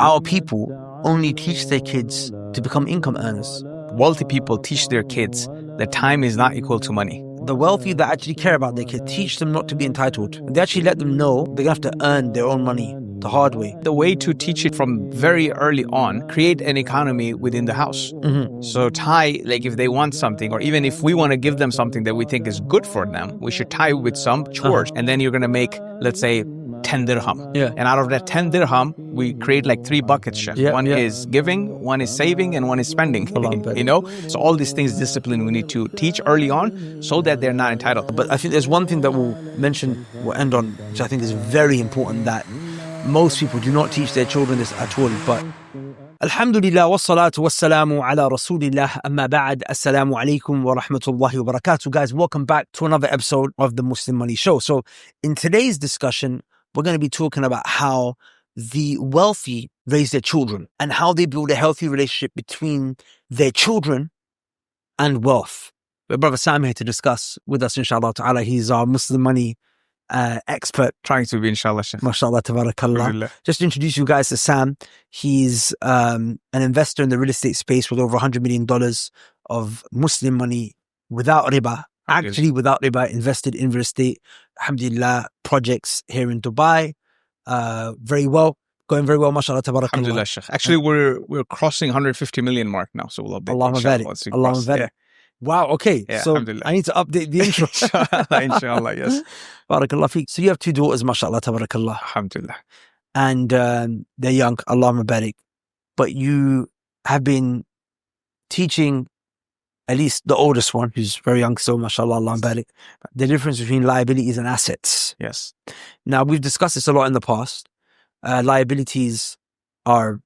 Our people only teach their kids to become income earners. Wealthy people teach their kids that time is not equal to money. The wealthy that actually care about their kids teach them not to be entitled. They actually let them know they're going to have to earn their own money the hard way. The way to teach it from very early on, create an economy within the house. So tie, like if they want something, or even if we want to give them something that we think is good for them, we should tie with some chores. And then you're going to make, let's say, 10 dirham. Yeah. And out of that 10 dirham, we create like 3 buckets, Sheikh. One is giving, one is saving, and one is spending. You know? So all these things, discipline, we need to teach early on so that they're not entitled. But I think there's one thing that we'll end on, which I think is very important, that most people do not teach their children this at all. But Alhamdulillah, wassalatu wassalamu ala rasulillah, amma ba'd, assalamu alaikum wa rahmatullahi wa barakatuh. Guys, welcome back to another episode of the Muslim Money Show. So in today's discussion, we're going to be talking about how the wealthy raise their children and how they build a healthy relationship between their children and wealth. But Brother Sam here to discuss with us, inshallah ta'ala. He's our Muslim money expert. Trying to be, inshallah, Sheikh. MashaAllah, tabarakallah. Just to introduce you guys to Sam. He's an investor in the real estate space with over $100 million of Muslim money without riba. Actually, without riba, invested in real estate. Alhamdulillah, projects here in Dubai. Very well. Going very well, mashallah, tabarakallah. Alhamdulillah, Sheikh. Actually, we're crossing 150 million mark now, so we'll update. Allahumma barik. Allahumma barik. Wow, okay. Yeah, so I need to update the intro. Inshallah, yes. Barakallah feek. So you have 2 daughters, mashallah, tabarakallah. Alhamdulillah. And they're young, Allahumma barik. But you have been teaching at least the oldest one, who's very young still, mashallah, Allahumma barik, the difference between liabilities and assets. Yes. Now, we've discussed this a lot in the past. Liabilities are,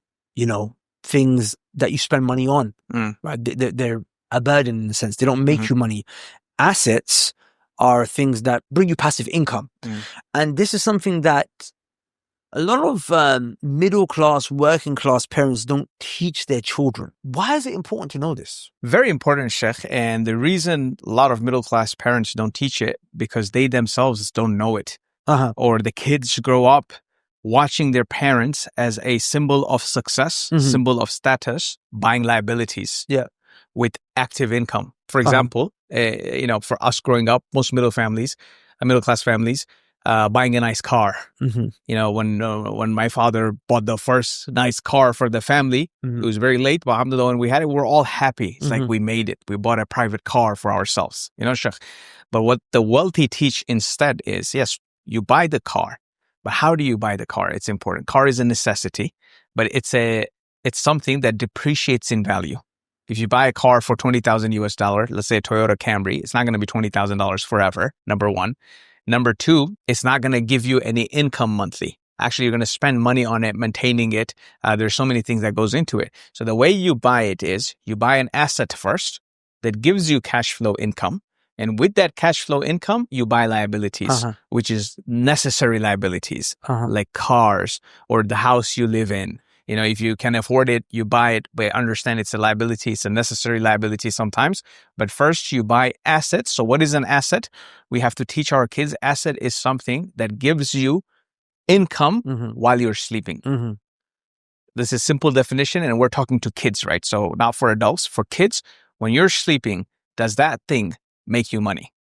things that you spend money on, right? They're a burden in a sense. They don't make you money. Assets are things that bring you passive income. And this is something that a lot of middle class, working class parents don't teach their children. Why is it important to know this? Very important, Sheikh. And the reason a lot of middle class parents don't teach it, because they themselves don't know it. Or the kids grow up watching their parents as a symbol of success, symbol of status, buying liabilities with active income. For example, for us growing up, most middle class families, buying a nice car. When my father bought the first nice car for the family, it was very late, but alhamdulillah, when we had it, we were all happy. It's like we made it. We bought a private car for ourselves, Sheikh. But what the wealthy teach instead is, yes, you buy the car, but how do you buy the car? It's important. Car is a necessity, but it's something that depreciates in value. If you buy a car for $20,000 US, let's say a Toyota Camry, it's not going to be $20,000 forever, number one. Number two, it's not going to give you any income monthly. Actually, you're going to spend money on it, maintaining it. There's so many things that goes into it. So the way you buy it is you buy an asset first that gives you cash flow income. And with that cash flow income, you buy liabilities, which is necessary liabilities, like cars or the house you live in. If you can afford it, you buy it, but understand it's a liability. It's a necessary liability sometimes. But first, you buy assets. So what is an asset? We have to teach our kids asset is something that gives you income while you're sleeping. This is simple definition, and we're talking to kids, right? So not for adults. For kids, when you're sleeping, does that thing make you money?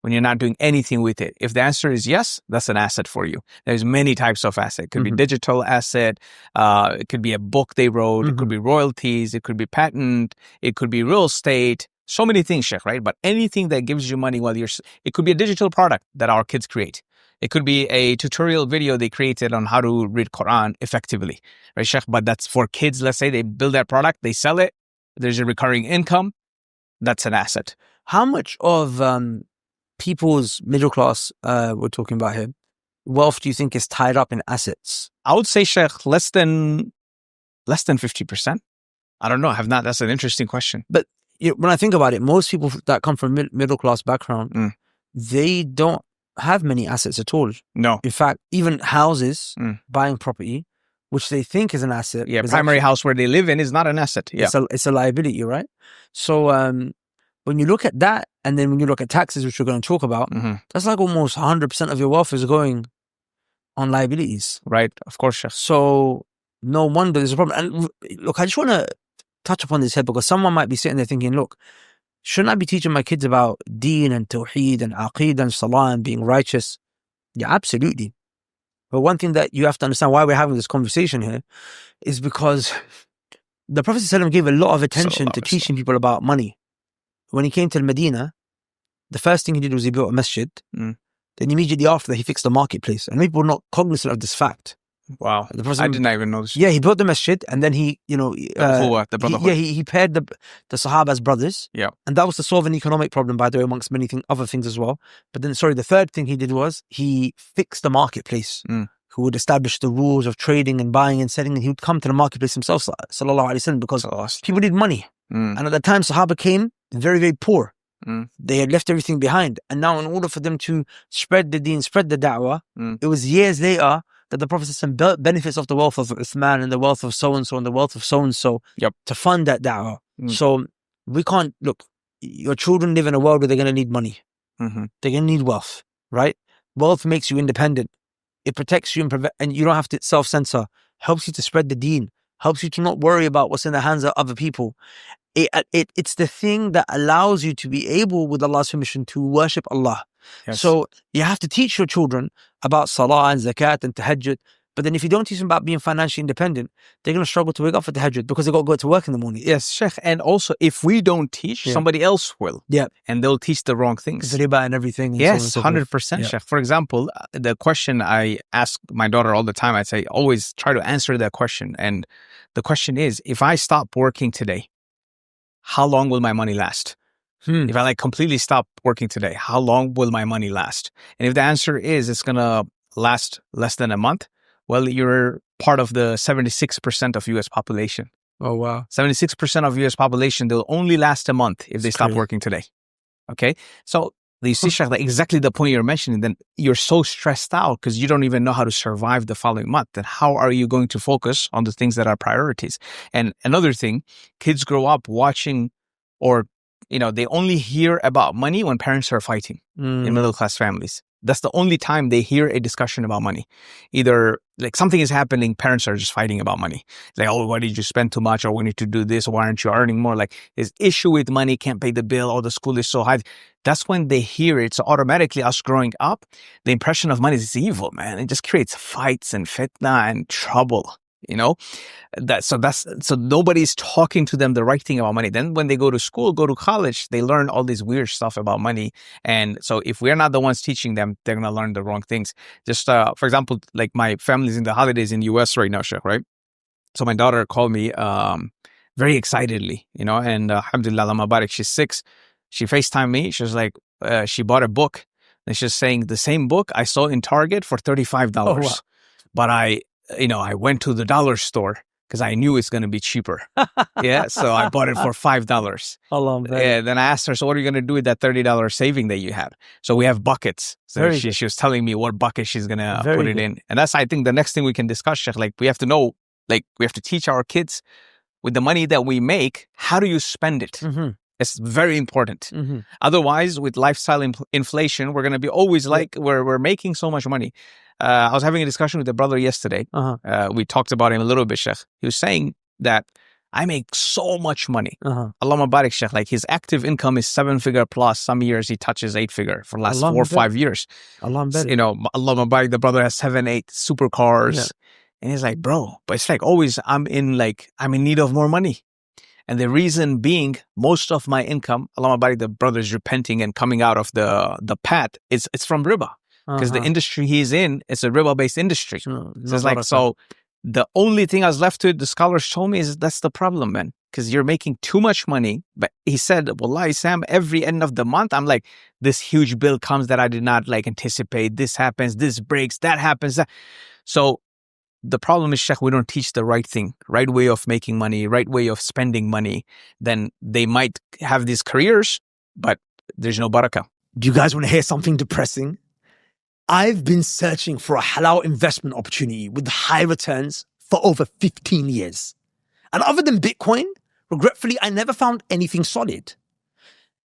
When you're not doing anything with it? If the answer is yes, that's an asset for you. There's many types of asset. It could be digital asset. It could be a book they wrote. It could be royalties. It could be patent. It could be real estate. So many things, Sheikh, right? But anything that gives you money while it could be a digital product that our kids create. It could be a tutorial video they created on how to read Quran effectively, right, Sheikh? But that's for kids. Let's say they build that product, they sell it. There's a recurring income. That's an asset. How much of people's middle class, we're talking about here, wealth do you think is tied up in assets? I would say, Sheikh, less than 50%. I don't know. That's an interesting question. But when I think about it, most people that come from middle class background, they don't have many assets at all. No. In fact, even houses, buying property, which they think is an asset. Yeah, primary house where they live in is not an asset. Yeah. It's a liability, right? So when you look at that, and then when you look at taxes, which we're going to talk about, that's like almost 100% of your wealth is going on liabilities. Right, of course, Sheikh. So no wonder there's a problem. And look, I just want to touch upon this here because someone might be sitting there thinking, look, shouldn't I be teaching my kids about deen and tawheed and aqeedah and salah and being righteous? Yeah, absolutely. But one thing that you have to understand why we're having this conversation here is because the Prophet ﷺ gave a lot of attention to teaching people about money. When he came to Medina, the first thing he did was he built a masjid. Then immediately after that, he fixed a marketplace. And people were not cognizant of this fact. Wow. I did not even know this. Yeah, he built the masjid and then he, the brotherhood. He paired the Sahaba as brothers. Yeah. And that was to solve an economic problem, by the way, amongst many other things as well. But then, the third thing he did was he fixed the marketplace. Who would establish the rules of trading and buying and selling, and he would come to the marketplace himself, sallallahu alaihi wasallam, because people need money. And at the time, Sahaba came very, very poor. They had left everything behind. And now in order for them to spread the deen, spread the da'wah, it was years later that the Prophet ﷺ benefits of the wealth of Uthman and the wealth of so-and-so and the wealth of so-and-so to fund that da'wah. So we can't, look, your children live in a world where they're going to need money. They're going to need wealth, right? Wealth makes you independent. It protects you and you don't have to self-censor. Helps you to spread the deen. Helps you to not worry about what's in the hands of other people. It's the thing that allows you to be able, with Allah's permission, to worship Allah. Yes. So you have to teach your children about salah and zakat and tahajjud. But then if you don't teach them about being financially independent, they're going to struggle to wake up for tahajjud because they've got to go to work in the morning. Yes, Sheikh. And also, if we don't teach, somebody else will. Yeah. And they'll teach the wrong things. Riba and everything. And yes, so 100%, Sheikh. For example, the question I ask my daughter all the time, I say, always try to answer that question. And the question is, if I stop working today, how long will my money last? If I completely stop working today, how long will my money last? And if the answer is it's going to last less than a month, well, you're part of the 76% of U.S. population. Oh, wow. 76% of U.S. population, they'll only last a month if they stop working today. Okay? So you see, Sheikh, exactly the point you're mentioning, then you're so stressed out because you don't even know how to survive the following month. Then how are you going to focus on the things that are priorities? And another thing, kids grow up watching or they only hear about money when parents are fighting in middle-class families. That's the only time they hear a discussion about money. Either something is happening, parents are just fighting about money. Oh, why did you spend too much? Or we need to do this. Why aren't you earning more? There's issue with money, can't pay the bill. Or the school is so high. That's when they hear it. So automatically us growing up, the impression of money is evil, man. It just creates fights and fitna and trouble. So nobody's talking to them the right thing about money. Then when they go to school, go to college, they learn all this weird stuff about money. And so if we're not the ones teaching them, they're going to learn the wrong things. Just, for example, my family's in the holidays in the US right now, Sheikh, right? So my daughter called me, very excitedly, and alhamdulillah, Allah Mabarak, she's 6. She FaceTimed me. She was she bought a book. And she's saying the same book I saw in Target for $35. Oh, wow. But I went to the dollar store because I knew it's going to be cheaper. So I bought it for $5. Then I asked her, so what are you going to do with that $30 saving that you had? So we have buckets. So she was telling me what bucket she's going to put it in. And that's, I think, the next thing we can discuss, Sheikh. We have to know, we have to teach our kids with the money that we make, how do you spend it? It's very important. Otherwise, with lifestyle inflation, we're going to be always we're making so much money. I was having a discussion with a brother yesterday. We talked about him a little bit, Sheikh. He was saying that I make so much money. Allah Mabarak, Sheikh. His active income is 7-figure plus. Some years he touches 8-figure for the last 4 or 5 years. Allah Mabarak, the brother has 7, 8 supercars. Yeah. And he's like, bro, but it's always I'm in need of more money. And the reason being, most of my income, Allah Mabarak, the brother's repenting and coming out of the path, it's from riba. Because the industry he's in, it's a riba-based industry. So the only thing I was left with, the scholars told me, is that's the problem, man. Because you're making too much money. But he said, Wallahi, Sam, every end of the month, I'm this huge bill comes that I did not anticipate. This happens, this breaks, that happens. So the problem is, Sheikh, we don't teach the right thing, right way of making money, right way of spending money. Then they might have these careers, but there's no barakah. Do you guys want to hear something depressing? I've been searching for a halal investment opportunity with high returns for over 15 years. And other than Bitcoin, regretfully, I never found anything solid.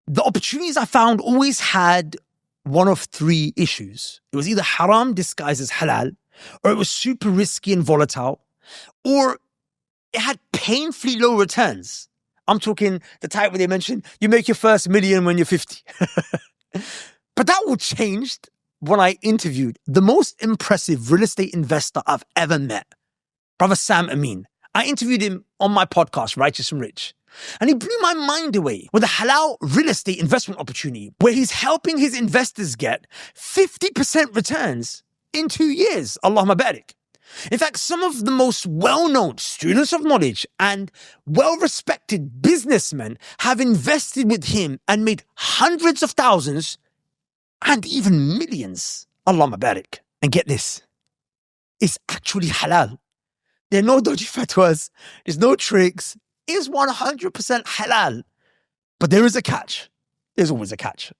The opportunities I found always had one of 3 issues. It was either haram disguised as halal, or it was super risky and volatile, or it had painfully low returns. I'm talking the type where they mention you make your first million when you're 50. But that all changed when I interviewed the most impressive real estate investor I've ever met, Brother Sam Amin. I interviewed him on my podcast, Righteous and Rich. And he blew my mind away with a halal real estate investment opportunity where he's helping his investors get 50% returns in 2 years. Allahumma barik. In fact, some of the most well-known students of knowledge and well-respected businessmen have invested with him and made hundreds of thousands and even millions. Allahumma barik. And get this, it's actually halal. There are no dodgy fatwas. There's no tricks. It's 100% halal. But there is a catch. There's always a catch.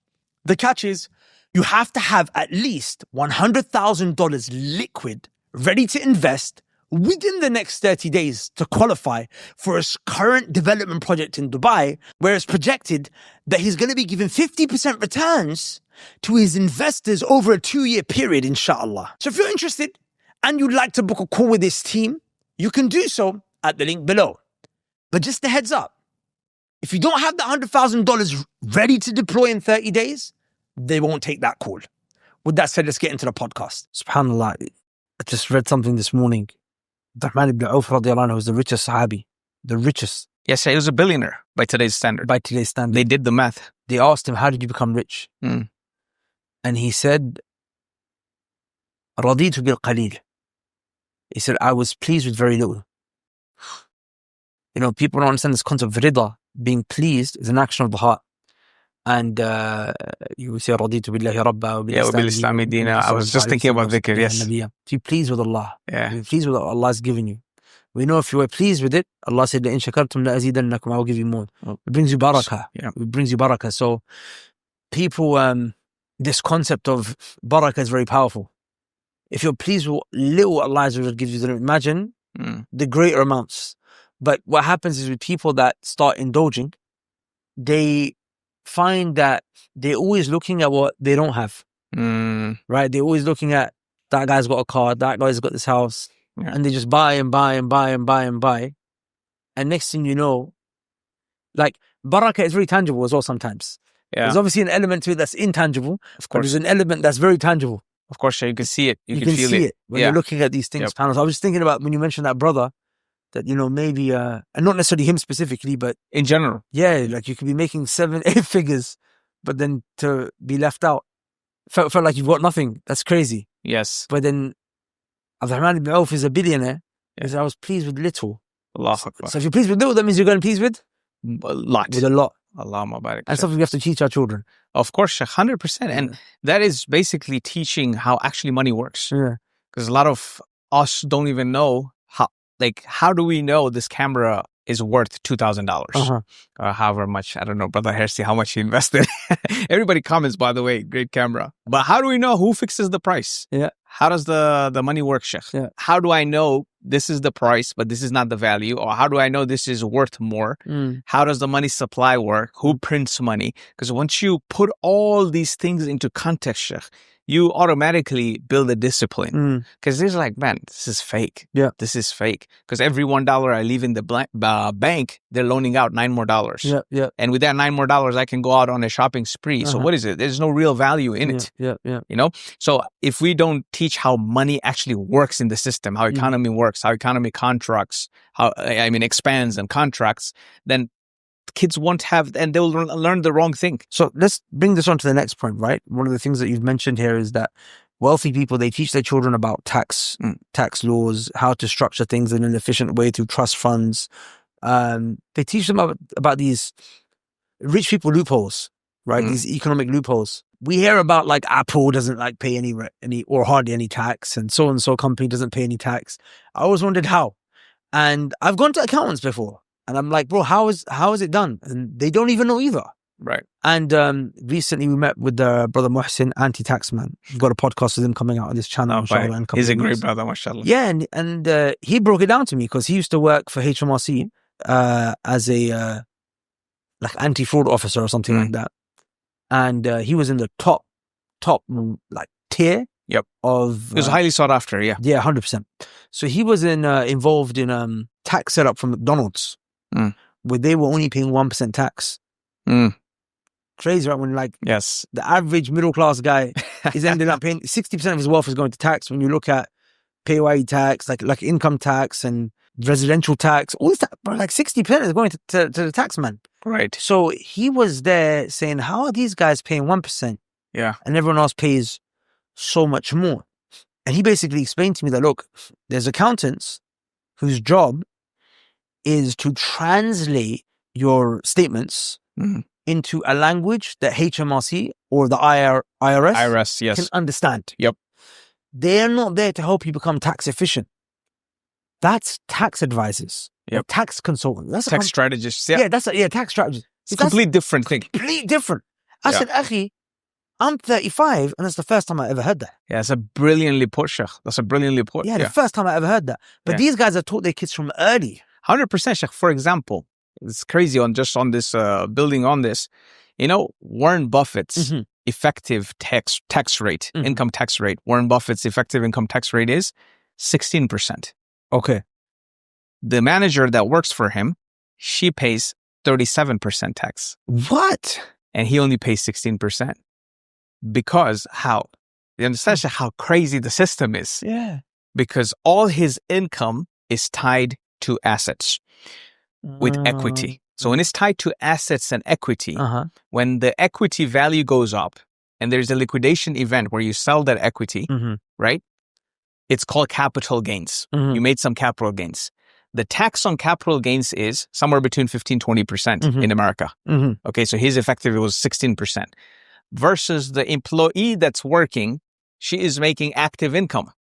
The catch is you have to have at least $100,000 liquid ready to invest within the next 30 days to qualify for his current development project in Dubai, where it's projected that he's going to be giving 50% returns to his investors over a 2-year period, inshallah. So if you're interested and you'd like to book a call with this team, you can do so at the link below. But just a heads up, if you don't have the $100,000 ready to deploy in 30 days, they won't take that call. With that said, let's get into the podcast. SubhanAllah, I just read something this morning. Amin Ibn Mansur radiallahu anhu was the richest Sahabi. The richest. Yes, he was a billionaire by today's standard. By today's standard. They did the math. They asked him, how did you become rich? Mm. And he said, Raditu bil qalil. He said, I was pleased with very little. You know, people don't understand this concept of rida. Being pleased is an action of the heart. And you say, Raditu billahi rabba wa bil Islami dina. I was just thinking about dhikr, yes. If you're pleased with Allah, yeah. if you're pleased with what Allah has given you. We know if you were pleased with it, Allah said, لَإِن شَكَرْتُمْ لَأَزِيدَنَّكُمْ, I will give you more. It brings you barakah. Yeah. It brings you barakah. So people, this concept of barakah is very powerful. If you're pleased with little Allah gives you, then imagine the greater amounts. But what happens is with people that start indulging, they find that they're always looking at what they don't have. Right? They're always looking at that guy's got a car, that guy's got this house. Yeah. And they just buy and buy and buy and buy and buy. And next thing you know, like barakah is very tangible as well sometimes. Yeah. There's obviously an element to it that's intangible. Of course. But there's an element that's very tangible. Of course, you can see it. You can feel see it when you're looking at these things. Yep. Panels. I was just thinking about when you mentioned that brother, that, you know, maybe, and not necessarily him specifically, but in general. Yeah, like you could be making 7-8 figures, but then to be left out, felt like you've got nothing. That's crazy. Yes. But then Amin Ibn Mansur is a billionaire. Yeah. He said, I was pleased with little. Allah. So if you're pleased with little, that means you're going to be pleased with? A lot. With a lot. Allahumma barik. And something we have to teach our children. Of course, 100%. And that is basically teaching how actually money works. Yeah. Because a lot of us don't even know how do we know this camera is worth $2,000 or however much? I don't know, Brother Hersey, how much he invested. Everybody comments, by the way, great camera. But how do we know who fixes the price? Yeah. How does the money work, Sheikh? Yeah. How do I know this is the price, but this is not the value? Or how do I know this is worth more? How does the money supply work? Who prints money? Because once you put all these things into context, Sheikh, you automatically build a discipline. Because there's like, man, this is fake. Yeah. This is fake. Because every $1 I leave in the bank, they're loaning out $9 more. Yeah, yeah. And with that $9 more, I can go out on a shopping spree. So what is it? There's no real value in it. Yeah, yeah. You know? So if we don't teach how money actually works in the system, how economy works, how economy contracts, expands and contracts, then kids won't have, and they'll learn the wrong thing. So let's bring this on to the next point, right? One of the things that you've mentioned here is that wealthy people, they teach their children about tax laws, how to structure things in an efficient way through trust funds. They teach them about these rich people loopholes, right? These economic loopholes. We hear about like Apple doesn't like pay any or hardly any tax, and so company doesn't pay any tax. I always wondered how. And I've gone to accountants before. And I'm like, bro, how is it done? And they don't even know either. Right. And recently we met with Brother Muhsin, anti-tax man. We've got a podcast with him coming out on this channel. Inshallah, he's a great brother, mashallah. Yeah, and he broke it down to me because he used to work for HMRC as a like anti-fraud officer or something like that. And he was in the top like tier Yep. Of it was highly sought after. Yeah. Yeah, 100%. So he was involved in tax setup from McDonald's, where they were only paying 1% tax. Crazy, right? When Yes, the average middle class guy is ended up paying 60% of his wealth is going to tax. When you look at PAYE tax, like income tax and residential tax, all this tax, bro, like 60% is going to the tax man. right. So he was there saying, how are these guys paying 1%? Yeah. And everyone else pays so much more. And he basically explained to me that, look, there's accountants whose job is to translate your statements into a language that HMRC or the IRS yes. can understand. Yep. They're not there to help you become tax efficient. That's tax advisors. Yep. Tax consultants. That's tax strategists. Yeah. Yeah, that's tax strategists. It's a complete different thing. Completely different. I said, Akhi, I'm 35 and that's the first time I ever heard that. Yeah, that's a brilliantly put, Sheikh. That's a brilliantly put. Yeah, the first time I ever heard that. But these guys have taught their kids from early. 100%, Sheikh. For example, it's crazy on this, building on this, Warren Buffett's effective tax rate, income tax rate, Warren Buffett's effective income tax rate is 16%. Okay. The manager that works for him, she pays 37% tax. What? And he only pays 16%. Because you understand how crazy the system is? Yeah. Because all his income is tied to assets with equity. So when it's tied to assets and equity, when the equity value goes up and there's a liquidation event where you sell that equity, right? It's called capital gains. You made some capital gains. The tax on capital gains is somewhere between 15-20% in America. Okay, so his effective was 16%. Versus the employee that's working, she is making active income.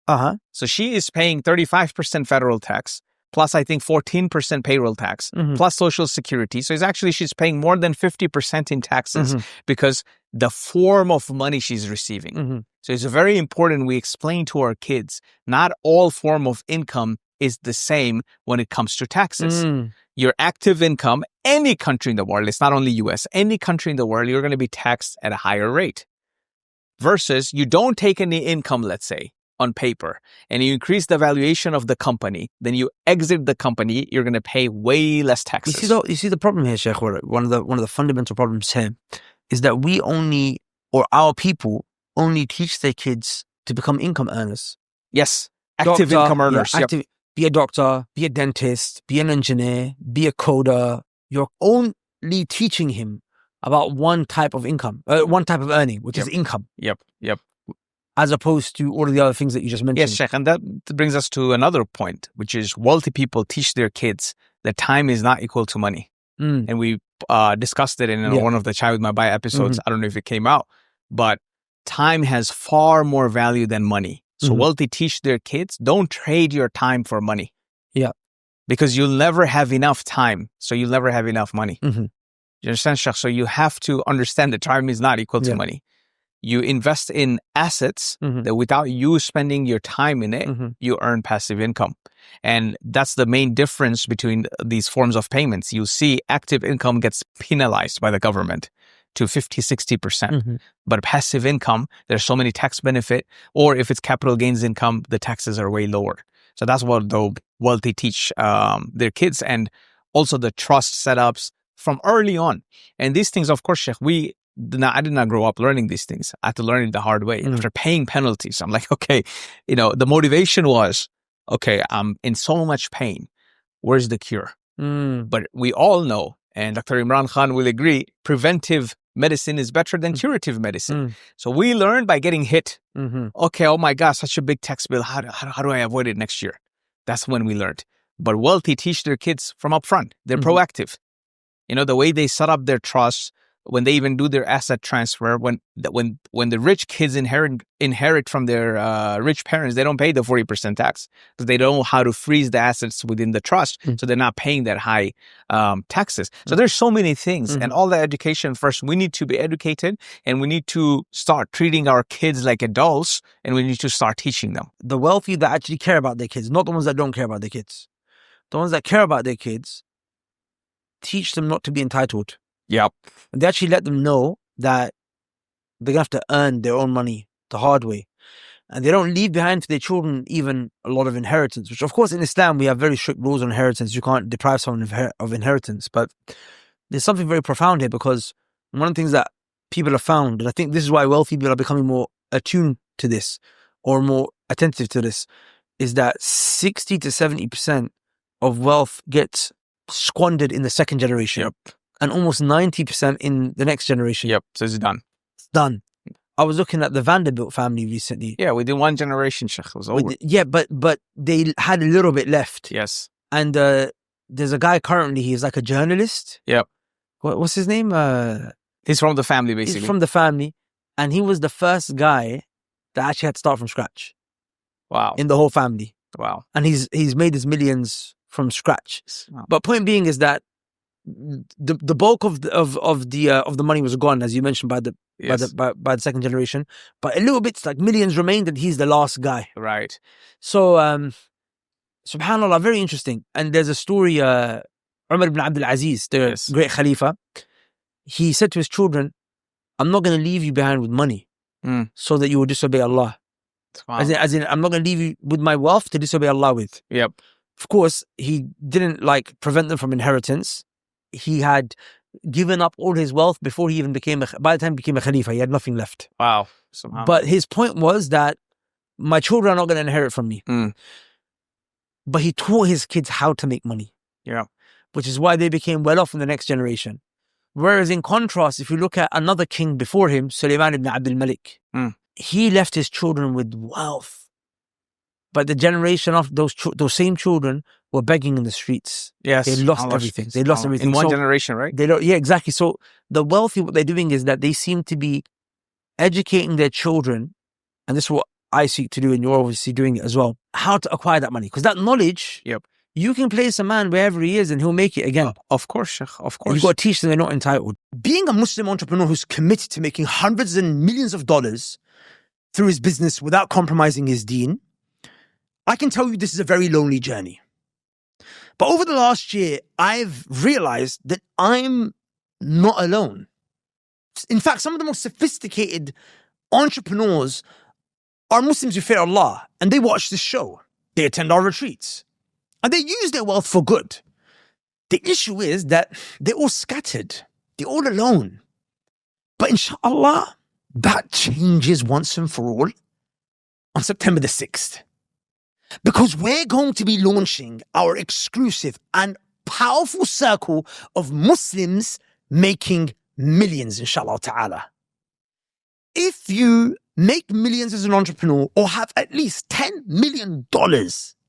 So she is paying 35% federal tax, plus I think 14% payroll tax, plus Social Security. So she's paying more than 50% in taxes because the form of money she's receiving. So it's very important we explain to our kids, not all form of income is the same when it comes to taxes. Your active income, any country in the world, it's not only US, any country in the world, you're going to be taxed at a higher rate. Versus you don't take any income, let's say, on paper, and you increase the valuation of the company, then you exit the company, you're going to pay way less taxes. You see the problem here, Sheikh, one of the fundamental problems here is that our people only teach their kids to become income earners. Yes. Active income earners. Yeah, be a doctor, be a dentist, be an engineer, be a coder. You're only teaching him about one type of income, one type of earning, which is income. Yep. As opposed to all of the other things that you just mentioned. Yes, Sheikh. And that brings us to another point, which is wealthy people teach their kids that time is not equal to money. And we discussed it in one of the Chai with My Bai episodes. I don't know if it came out, but time has far more value than money. So wealthy teach their kids, don't trade your time for money. Yeah. Because you'll never have enough time. So you'll never have enough money. You understand, Sheikh? So you have to understand that time is not equal to money. You invest in assets that without you spending your time in it, you earn passive income. And that's the main difference between these forms of payments. You see active income gets penalized by the government to 50-60%. But passive income, there's so many tax benefit, or if it's capital gains income, the taxes are way lower. So that's what the wealthy teach their kids, and also the trust setups from early on. And these things, of course, Sheikh, I did not grow up learning these things. I had to learn it the hard way after paying penalties. I'm like, okay, the motivation was, okay, I'm in so much pain. Where's the cure? But we all know, and Dr. Imran Khan will agree, preventive medicine is better than curative medicine. So we learned by getting hit. Okay, oh my God, such a big tax bill. How do I avoid it next year? That's when we learned. But wealthy teach their kids from up front. They're proactive. The way they set up their trusts, when they even do their asset transfer, when the rich kids inherit from their rich parents, they don't pay the 40% tax because they don't know how to freeze the assets within the trust, so they're not paying that high taxes. So there's so many things, and all the education first. We need to be educated, and we need to start treating our kids like adults, and we need to start teaching them. The wealthy that actually care about their kids, not the ones that don't care about their kids. The ones that care about their kids, teach them not to be entitled. Yep. And they actually let them know that they're going to have to earn their own money the hard way. And they don't leave behind to their children even a lot of inheritance, which of course in Islam we have very strict rules on inheritance. You can't deprive someone of inheritance. But there's something very profound here, because one of the things that people have found, and I think this is why wealthy people are becoming more attuned to this or more attentive to this, is that 60 to 70% of wealth gets squandered in the second generation. Yep. And almost 90% in the next generation. Yep. So it's done. It's done. I was looking at the Vanderbilt family recently. Yeah, within one generation, Sheikh, it was over. But they had a little bit left. Yes. And there's a guy currently, he's like a journalist. Yep. What's his name? He's from the family, basically. He's from the family. And he was the first guy that actually had to start from scratch. Wow. In the whole family. Wow. And he's made his millions from scratch. Wow. But point being is that the bulk of the money was gone, as you mentioned, by the second generation. But a little bit, like millions remained, and he's the last guy. Right. So, subhanAllah, very interesting. And there's a story, Umar ibn Abdul Aziz, the great Khalifa, he said to his children, I'm not going to leave you behind with money so that you will disobey Allah. Wow. As in, I'm not going to leave you with my wealth to disobey Allah with. Yep. Of course, he didn't prevent them from inheritance. He had given up all his wealth before he even by the time he became a Khalifa, he had nothing left. Wow. But his point was that my children are not going to inherit from me. But he taught his kids how to make money. Yeah. Which is why they became well off in the next generation. Whereas in contrast, if you look at another king before him, Sulaiman ibn Abdul Malik, he left his children with wealth. But the generation of those same children were begging in the streets. Yes. They lost everything. They lost everything. In one generation, right? Yeah, exactly. So the wealthy, what they're doing is that they seem to be educating their children, and this is what I seek to do, and you're obviously doing it as well, how to acquire that money. Because that knowledge, you can place a man wherever he is and he'll make it again. Of course, Sheikh. Of course. You've got to teach them they're not entitled. Being a Muslim entrepreneur who's committed to making hundreds and millions of dollars through his business without compromising his deen, I can tell you this is a very lonely journey. But over the last year, I've realized that I'm not alone. In fact, some of the most sophisticated entrepreneurs are Muslims who fear Allah, and they watch this show. They attend our retreats, and they use their wealth for good. The issue is that they're all scattered. They're all alone. But inshallah, that changes once and for all on September the 6th. Because we're going to be launching our exclusive and powerful circle of Muslims making millions, inshallah ta'ala. If you make millions as an entrepreneur or have at least $10 million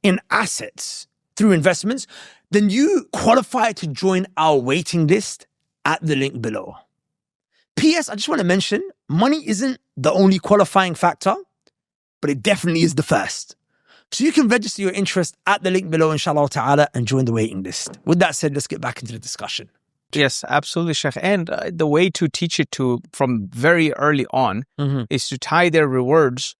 in assets through investments, then you qualify to join our waiting list at the link below. P.S. I just want to mention, money isn't the only qualifying factor, but it definitely is the first. So you can register your interest at the link below, inshallah ta'ala, and join the waiting list. With that said, let's get back into the discussion. Yes, absolutely, Sheikh. And the way to teach it from very early on is to tie their rewards,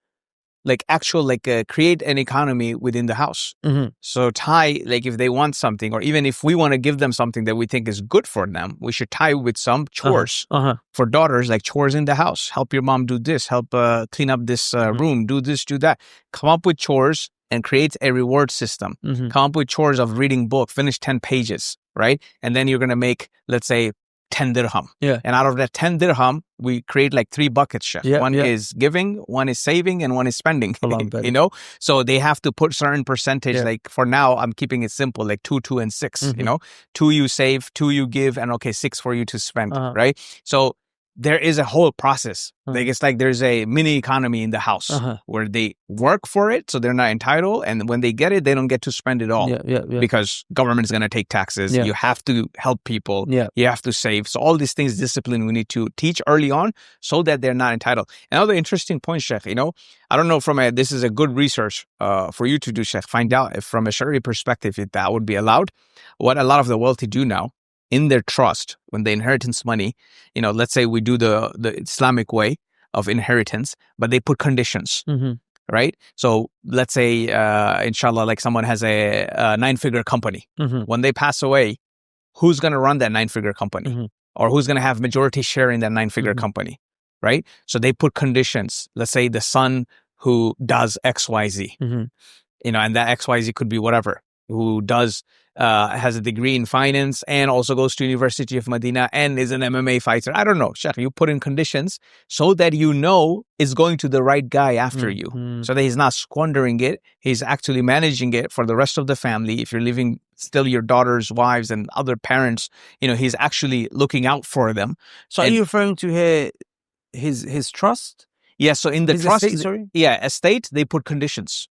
create an economy within the house. So tie, if they want something, or even if we want to give them something that we think is good for them, we should tie with some chores. For daughters, like chores in the house. Help your mom do this, help clean up this room, do this, do that. Come up with chores and create a reward system. Come up with chores of reading book, finish 10 pages, right? And then you're going to make, let's say, 10 dirham. Yeah. And out of that 10 dirham, we create 3 buckets, Sheikh. One is giving, one is saving, and one is spending. So they have to put certain percentage. For now, I'm keeping it simple, 2, 2, and 6. 2 you save, 2 you give, and 6 for you to spend, right? So there is a whole process. It's like there's a mini economy in the house where they work for it, so they're not entitled. And when they get it, they don't get to spend it all because government is going to take taxes. You have to help people. You have to save. So all these things, discipline, we need to teach early on so that they're not entitled. Another interesting point, Sheikh, I don't know this is a good research for you to do, Sheikh. Find out if from a Sharia perspective, if that would be allowed. What a lot of the wealthy do now, in their trust, when they inheritance money, let's say we do the Islamic way of inheritance, but they put conditions, right? So let's say, inshallah, someone has a 9-figure company. When they pass away, who's going to run that 9-figure company? Or who's going to have majority share in that 9-figure company, right? So they put conditions. Let's say the son who does XYZ. You know, and that XYZ could be whatever, who does, has a degree in finance and also goes to University of Medina and is an MMA fighter. I don't know. Sheikh, you put in conditions so that you know it's going to the right guy after you, so that he's not squandering it. He's actually managing it for the rest of the family. If you're living still your daughter's wives and other parents, you know, he's actually looking out for them. So are you referring to here his trust? Yeah, so in the trust, estate, they put conditions.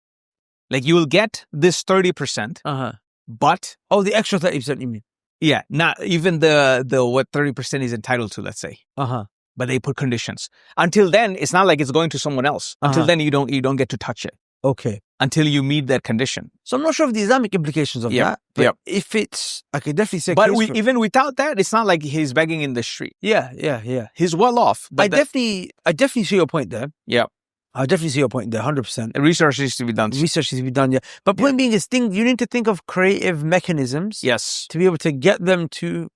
Like, you will get this 30%, but... Oh, the extra 30% you mean? Yeah, not even the what 30% is entitled to, let's say. But they put conditions. Until then, it's not like it's going to someone else. Until then, you don't get to touch it. Okay. Until you meet that condition. So I'm not sure of the Islamic implications of that. But if it's... I could definitely say... But even without that, it's not like he's begging in the street. Yeah. He's well off. I definitely see your point there. Yeah. I definitely see your point there, 100%. Research needs to be done. Yeah. But point being is, you need to think of creative mechanisms. Yes. To be able to get them to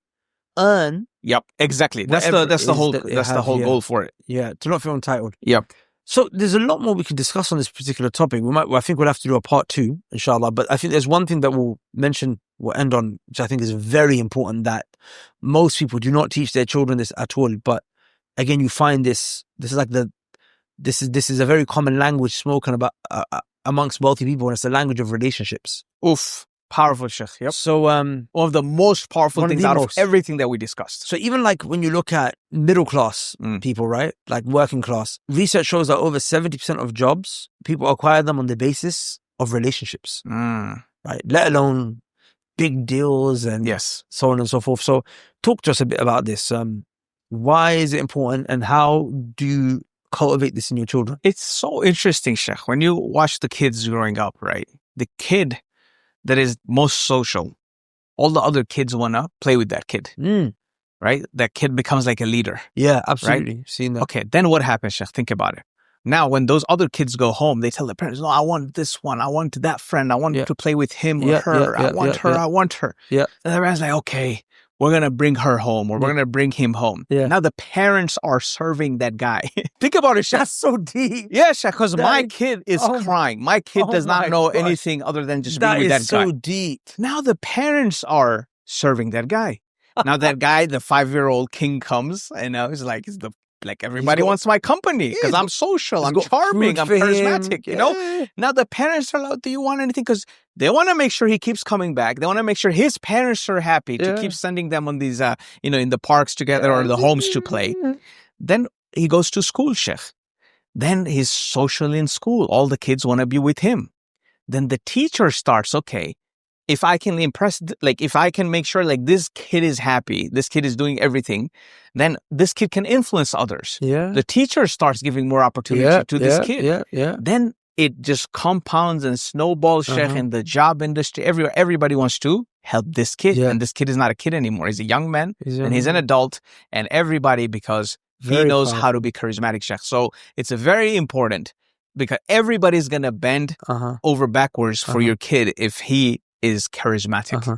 earn. Yep, exactly. That's the whole goal for it. Yeah, to not feel entitled. Yep. So there's a lot more we could discuss on this particular topic. I think we'll have to do a part 2, inshallah. But I think there's one thing that we'll end on, which I think is very important, that most people do not teach their children this at all. But again, you find this is like this is a very common language spoken about amongst wealthy people, and it's the language of relationships. Oof. Powerful, Sheikh. Yep. So, one of the most powerful things out of everything that we discussed. So even like when you look at middle class people, right? Like working class, research shows that over 70% of jobs, people acquire them on the basis of relationships, right? Let alone big deals and so on and so forth. So talk to us a bit about this. Why is it important, and how do you cultivate this in your children? It's so interesting, Sheikh. When you watch the kids growing up, right? The kid that is most social, all the other kids want to play with that kid, right? That kid becomes like a leader. Yeah, absolutely. Right? Seen that. Okay, then what happens, Sheikh? Think about it. Now, when those other kids go home, they tell their parents, no, I want this one. I want that friend. I want to play with him or her. I want her. I want her. Yeah. And the parents like, okay, we're going to bring her home, or we're going to bring him home. Yeah. Now the parents are serving that guy. Think about it, Sheikh. That's so deep. Yeah, Sheikh, because my kid is crying. My kid does not know anything other than just being with that guy. That is so deep. Now the parents are serving that guy. Now that guy, the 5-year-old king, comes, and now he's like, everybody wants my company because I'm social, I'm charming, I'm charismatic, you know? Now the parents are like, do you want anything? Because they want to make sure he keeps coming back. They want to make sure his parents are happy to keep sending them on these, in the parks together or the homes to play. Then he goes to school, Sheikh. Then he's social in school. All the kids want to be with him. Then the teacher starts, okay, if I can if I can make sure this kid is happy, this kid is doing everything, then this kid can influence others. Yeah. The teacher starts giving more opportunity to this kid. Yeah. Then it just compounds and snowballs, Sheikh, in the job industry. Everybody wants to help this kid. And this kid is not a kid anymore. He's a young man and he's an adult, and everybody, because he knows how to be charismatic, Sheikh. So it's very important, because everybody's going to bend over backwards for your kid if he is charismatic.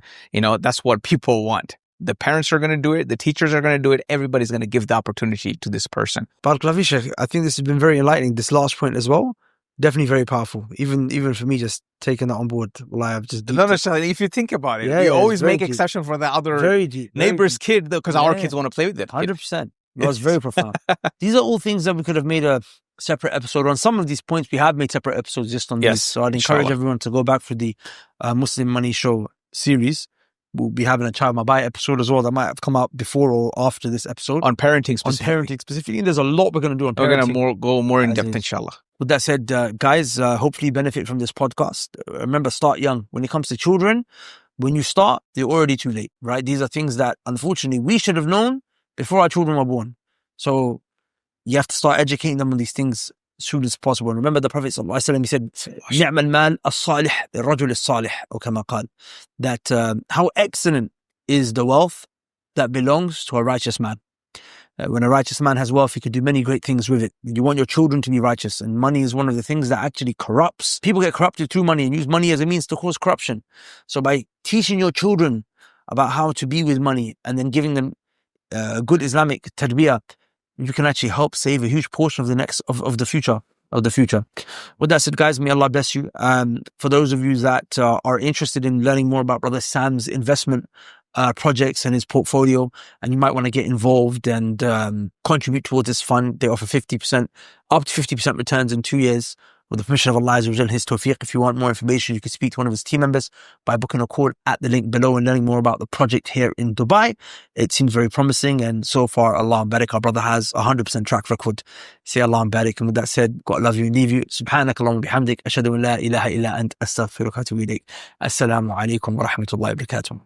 That's what people want. The parents are going to do it. The teachers are going to do it. Everybody's going to give the opportunity to this person. Barakallahu Sheikh, I think this has been very enlightening. This last point as well, definitely very powerful. Even for me, just taking that on board. I've just if you think about it, you always make exception for the other neighbor's kid, because our kids want to play with it. 100%. That was very profound. These are all things that we could have made a separate episode on. Some of these points we have made separate episodes just on these. So I'd encourage everyone to go back for the Muslim Money Show series. We'll be having a Child Mabai episode as well that might have come out before or after this episode. On parenting specifically. There's a lot we're going to do on parenting. We're going to go more in depth, inshallah. With that said, guys, hopefully you benefit from this podcast. Remember, start young. When it comes to children, when you start, they're already too late, right? These are things that, unfortunately, we should have known before our children were born. So you have to start educating them on these things as soon as possible. And remember the Prophet ﷺ, he said, نِعْمَ الْمَالِ الصَّالِحِ لِلرَّجُلِ الصَّالِحِ or كما قال, that how excellent is the wealth that belongs to a righteous man. When a righteous man has wealth, he could do many great things with it. You want your children to be righteous, and money is one of the things that actually corrupts. People get corrupted through money and use money as a means to cause corruption. So by teaching your children about how to be with money and then giving them good Islamic tarbiyah, you can actually help save a huge portion of the future. of the future. With that said, guys, may Allah bless you. For those of you that are interested in learning more about Brother Sam's investment projects and his portfolio, and you might want to get involved and contribute towards this fund, they offer 50%, up to 50% returns in 2 years with the permission of Allah Azza wa Jal, His tawfiq. If you want more information, you can speak to one of his team members by booking a call at the link below and learning more about the project here in Dubai. It seems very promising, and so far, Allah barik, our brother has 100% track record. Say Allah barik. And with that said, God love you and leave you. Subhanak Allahumma bihamdik. Ashhadu an la ilaha illa ant. Astaghfiruka wa atubu ilayk. Assalamu alaikum wa rahmatullahi wa barakatuh.